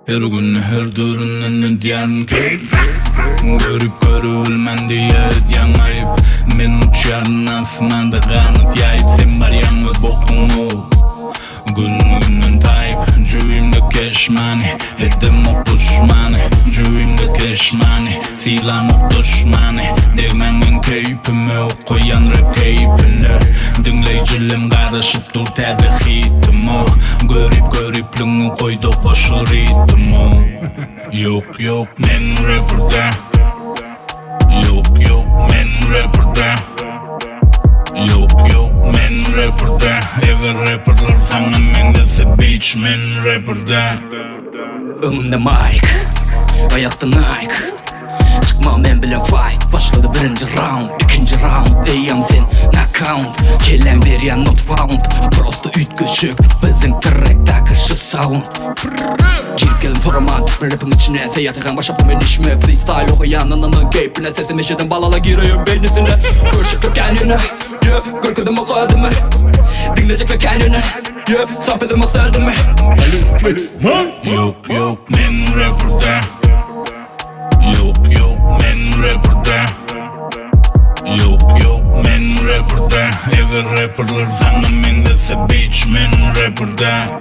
Her gün her döründen diyen keyif Görüp görülmen diye diyen ayıp Men uçarın asmanda kanıt yayıp Sen var yalnız bokunu Günün tayip Cüyümde keşmani Edim o düşmani Cüyümde keşmani Silan o düşmani Degmenin keypimi o koyan rap keypini Dinleyicilim karışıp dur tabi hitimi Görüp lüngü koydu koşul ritmi Yok men rapper'da Yok men rapper'da Yok men rapper'da Ever rapper'lar sana men dese bitch men rapper'da Önümde mic, ayakta Nike. Çıkma men bilen fight. Başladı birinci round, ikinci round. Eyyam sen knockout. Kellen veriyen not found. Prosto üt küçük bizim track'taki şu sound. Girip gelin sorama tüpün rapin içine. Seyahateken başladım ben işime. Freestyle okuyan ananın keyfine. Sesim eşedim balala gireyim beynisine. Görüşüklü kendine, yeah. Görküldüm o kalbime. Dinleyecekler kendine, yeah. Sohbetim o serdime. Yok men rapper'da Yok men rapper'da Yok men rapper'da Ever rapper'lar sana men dese bitch men rapper'da